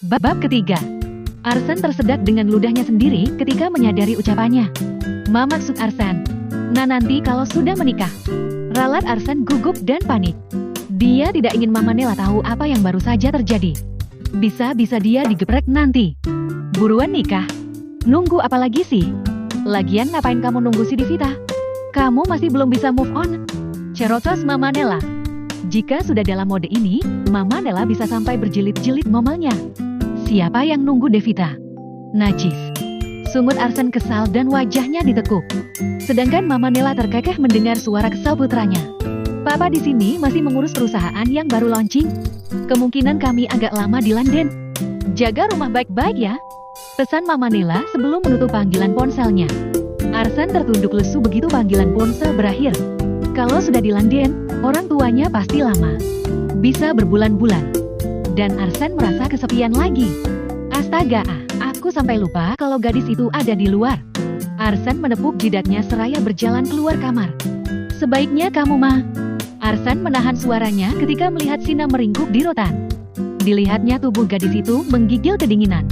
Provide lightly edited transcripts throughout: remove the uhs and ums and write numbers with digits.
Bab ketiga. Arsen tersedak dengan ludahnya sendiri ketika menyadari ucapannya. Ma maksud Arsen? Nah nanti kalau sudah menikah. Ralat Arsen gugup dan panik. Dia tidak ingin Mama Nela tahu apa yang baru saja terjadi. Bisa-bisa dia digeprek nanti. Buruan nikah. Nunggu apa lagi sih? Lagian ngapain kamu nunggu si Divita? Kamu masih belum bisa move on? Cerotos Mama Nela. Jika sudah dalam mode ini, Mama Nela bisa sampai berjilid-jilid ngomelnya. Siapa yang nunggu Devita? Najis. Sungut Arsen kesal dan wajahnya ditekuk. Sedangkan Mama Nela terkekeh mendengar suara kesal putranya. Papa di sini masih mengurus perusahaan yang baru launching. Kemungkinan kami agak lama di London. Jaga rumah baik-baik ya. Pesan Mama Nela sebelum menutup panggilan ponselnya. Arsen tertunduk lesu begitu panggilan ponsel berakhir. Kalau sudah di London, orang tuanya pasti lama. Bisa berbulan-bulan. Dan Arsen merasa kesepian lagi. Astaga, aku sampai lupa kalau gadis itu ada di luar. Arsen menepuk jidatnya seraya berjalan keluar kamar. Sebaiknya kamu Arsen menahan suaranya ketika melihat Sina meringkuk di rotan. Dilihatnya tubuh gadis itu menggigil kedinginan.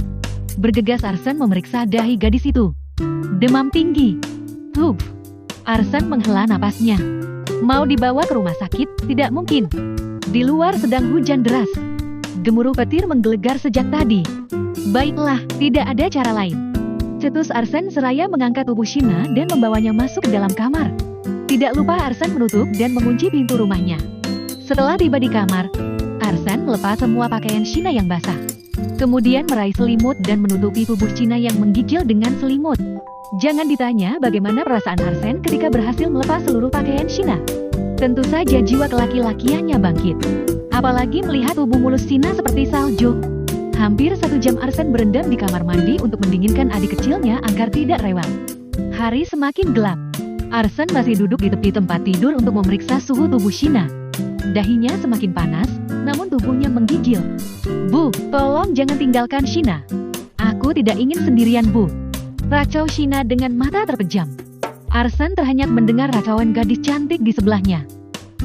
Bergegas Arsen memeriksa dahi gadis itu. Demam tinggi. Arsen menghela napasnya. Mau dibawa ke rumah sakit? Tidak mungkin. Di luar sedang hujan deras. Gemuruh petir menggelegar sejak tadi. Baiklah, tidak ada cara lain. Cetus Arsen seraya mengangkat tubuh Shina dan membawanya masuk ke dalam kamar. Tidak lupa Arsen menutup dan mengunci pintu rumahnya. Setelah tiba di kamar, Arsen melepas semua pakaian Shina yang basah. Kemudian meraih selimut dan menutupi tubuh Shina yang menggigil dengan selimut. Jangan ditanya bagaimana perasaan Arsen ketika berhasil melepas seluruh pakaian Shina. Tentu saja jiwa kelaki-lakiannya bangkit. Apalagi melihat tubuh mulus Shina seperti salju. Hampir 1 jam Arsen berendam di kamar mandi untuk mendinginkan adik kecilnya agar tidak rewel. Hari semakin gelap. Arsen masih duduk di tepi tempat tidur untuk memeriksa suhu tubuh Shina. Dahinya semakin panas, namun tubuhnya menggigil. Bu, tolong jangan tinggalkan Shina. Aku tidak ingin sendirian, Bu. Racau Shina dengan mata terpejam. Arsen terhenyak mendengar racauan gadis cantik di sebelahnya.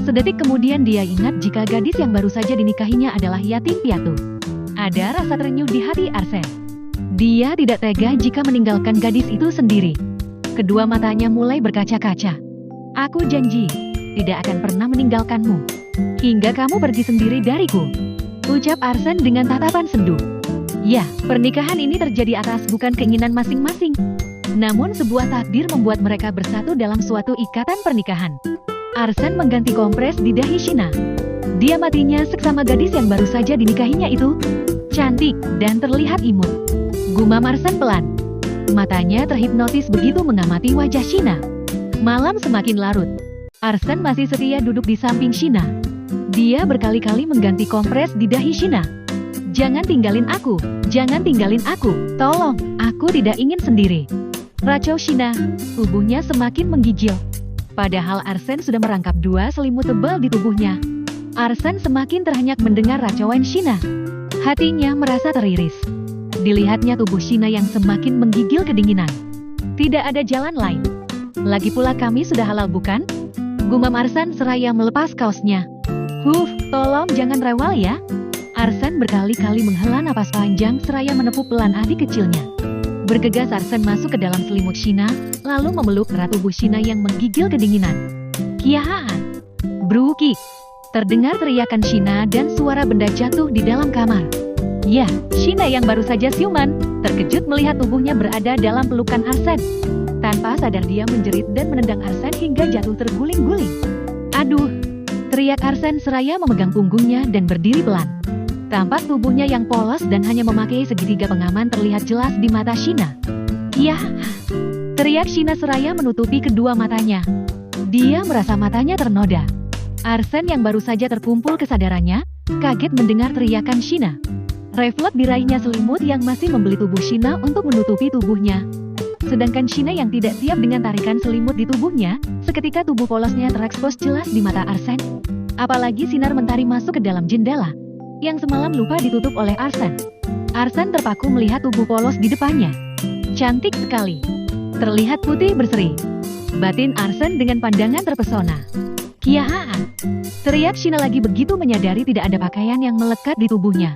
Sedetik kemudian dia ingat jika gadis yang baru saja dinikahinya adalah yatim piatu. Ada rasa terenyuh di hati Arsen. Dia tidak tega jika meninggalkan gadis itu sendiri. Kedua matanya mulai berkaca-kaca. Aku janji, tidak akan pernah meninggalkanmu. Hingga kamu pergi sendiri dariku. Ucap Arsen dengan tatapan sendu. Ya, pernikahan ini terjadi atas bukan keinginan masing-masing. Namun sebuah takdir membuat mereka bersatu dalam suatu ikatan pernikahan. Arsen mengganti kompres di dahi Shina. Dia matinya seksama gadis yang baru saja dinikahinya itu. Cantik dan terlihat imut. Gumam Arsen pelan. Matanya terhipnotis begitu mengamati wajah Shina. Malam semakin larut. Arsen masih setia duduk di samping Shina. Dia berkali-kali mengganti kompres di dahi Shina. Jangan tinggalin aku, jangan tinggalin aku, tolong, aku tidak ingin sendiri. Racau Shina, tubuhnya semakin menggigil. Padahal Arsen sudah merangkap 2 selimut tebal di tubuhnya. Arsen semakin terhenyak mendengar racauan Shina. Hatinya merasa teriris. Dilihatnya tubuh Shina yang semakin menggigil kedinginan. Tidak ada jalan lain. Lagi pula kami sudah halal bukan? Gumam Arsen seraya melepas kaosnya. Tolong jangan rewel ya. Arsen berkali-kali menghela napas panjang seraya menepuk pelan adik kecilnya. Bergegas Arsen masuk ke dalam selimut Shina, lalu memeluk erat tubuh Shina yang menggigil kedinginan. Kiahaan! Brukik! Terdengar teriakan Shina dan suara benda jatuh di dalam kamar. Ya, Shina yang baru saja siuman, terkejut melihat tubuhnya berada dalam pelukan Arsen. Tanpa sadar dia menjerit dan menendang Arsen hingga jatuh terguling-guling. Aduh! Teriak Arsen seraya memegang punggungnya dan berdiri pelan. Tampak tubuhnya yang polos dan hanya memakai segitiga pengaman terlihat jelas di mata Shina. Yah! Teriak Shina seraya menutupi kedua matanya. Dia merasa matanya ternoda. Arsen yang baru saja terkumpul kesadarannya, kaget mendengar teriakan Shina. Refleks diraihnya selimut yang masih membeli tubuh Shina untuk menutupi tubuhnya. Sedangkan Shina yang tidak siap dengan tarikan selimut di tubuhnya, seketika tubuh polosnya terekspos jelas di mata Arsen. Apalagi sinar mentari masuk ke dalam jendela yang semalam lupa ditutup oleh Arsen. Arsen terpaku melihat tubuh polos di depannya. Cantik sekali. Terlihat putih berseri. Batin Arsen dengan pandangan terpesona. Kiahaan! Teriak Shina lagi begitu menyadari tidak ada pakaian yang melekat di tubuhnya.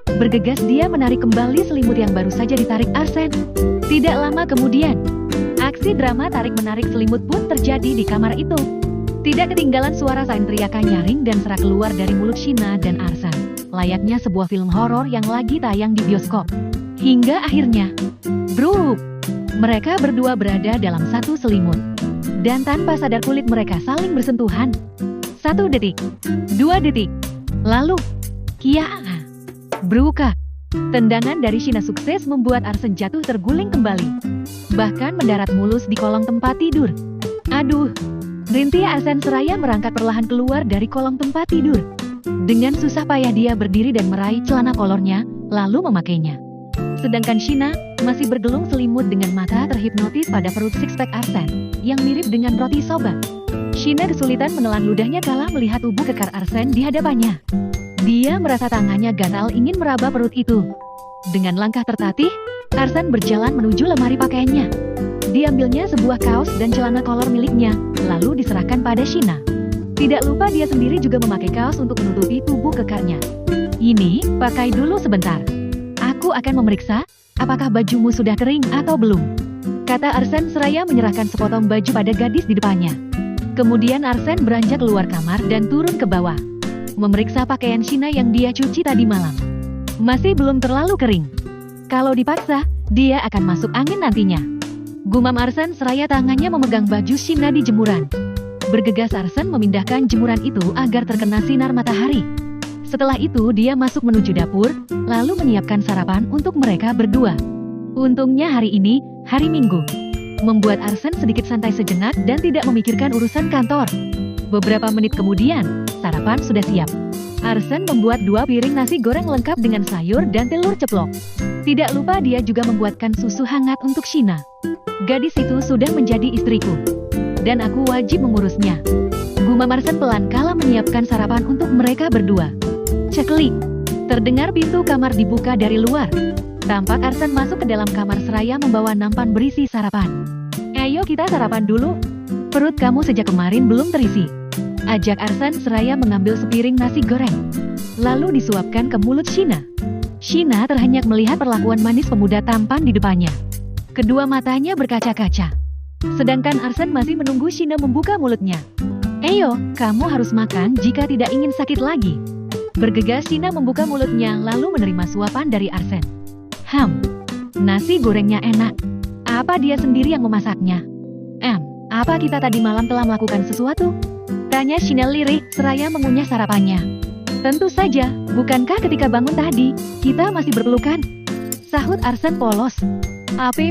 Bergegas dia menarik kembali selimut yang baru saja ditarik Arsen. Tidak lama kemudian, aksi drama tarik-menarik selimut pun terjadi di kamar itu. Tidak ketinggalan suara sain teriakan nyaring dan serak keluar dari mulut Sheena dan Arsen, layaknya sebuah film horor yang lagi tayang di bioskop. Hingga akhirnya, bruk! Mereka berdua berada dalam satu selimut. Dan tanpa sadar kulit mereka saling bersentuhan. 1 detik, 2 detik, lalu, kiaa! Bruka! Tendangan dari Sheena sukses membuat Arsen jatuh terguling kembali. Bahkan mendarat mulus di kolong tempat tidur. Aduh! Rintih Arsen seraya merangkak perlahan keluar dari kolong tempat tidur. Dengan susah payah dia berdiri dan meraih celana kolornya, lalu memakainya. Sedangkan Sheena masih bergelung selimut dengan mata terhipnotis pada perut six-pack Arsen, yang mirip dengan roti soba. Sheena kesulitan menelan ludahnya kala melihat tubuh kekar Arsen di hadapannya. Dia merasa tangannya gatal ingin meraba perut itu. Dengan langkah tertatih, Arsen berjalan menuju lemari pakaiannya. Diambilnya sebuah kaos dan celana kolor miliknya, lalu diserahkan pada Sheena. Tidak lupa dia sendiri juga memakai kaos untuk menutupi tubuh kekarnya. Ini, pakai dulu sebentar. Aku akan memeriksa, apakah bajumu sudah kering atau belum. Kata Arsen seraya menyerahkan sepotong baju pada gadis di depannya. Kemudian Arsen beranjak keluar kamar dan turun ke bawah. Memeriksa pakaian Sheena yang dia cuci tadi malam. Masih belum terlalu kering. Kalau dipaksa, dia akan masuk angin nantinya. Gumam Arsen seraya tangannya memegang baju Sheena di jemuran. Bergegas Arsen memindahkan jemuran itu agar terkena sinar matahari. Setelah itu dia masuk menuju dapur, lalu menyiapkan sarapan untuk mereka berdua. Untungnya hari ini, hari Minggu, membuat Arsen sedikit santai sejenak dan tidak memikirkan urusan kantor. Beberapa menit kemudian, sarapan sudah siap. Arsen membuat 2 piring nasi goreng lengkap dengan sayur dan telur ceplok. Tidak lupa dia juga membuatkan susu hangat untuk Sheena. Gadis itu sudah menjadi istriku, dan aku wajib mengurusnya. Gumam Arsen pelan kala menyiapkan sarapan untuk mereka berdua. Ceklik! Terdengar pintu kamar dibuka dari luar. Tampak Arsen masuk ke dalam kamar seraya membawa nampan berisi sarapan. Ayo kita sarapan dulu. Perut kamu sejak kemarin belum terisi. Ajak Arsen seraya mengambil sepiring nasi goreng. Lalu disuapkan ke mulut Sheena. Sheena terhenyak melihat perlakuan manis pemuda tampan di depannya. Kedua matanya berkaca-kaca. Sedangkan Arsen masih menunggu Sheena membuka mulutnya. Ayo, kamu harus makan jika tidak ingin sakit lagi. Bergegas Sheena membuka mulutnya lalu menerima suapan dari Arsen. Nasi gorengnya enak. Apa dia sendiri yang memasaknya? Apa kita tadi malam telah melakukan sesuatu? Tanya Sheena lirih seraya mengunyah sarapannya. Tentu saja, bukankah ketika bangun tadi, kita masih berpelukan? Sahut Arsen polos. Apa?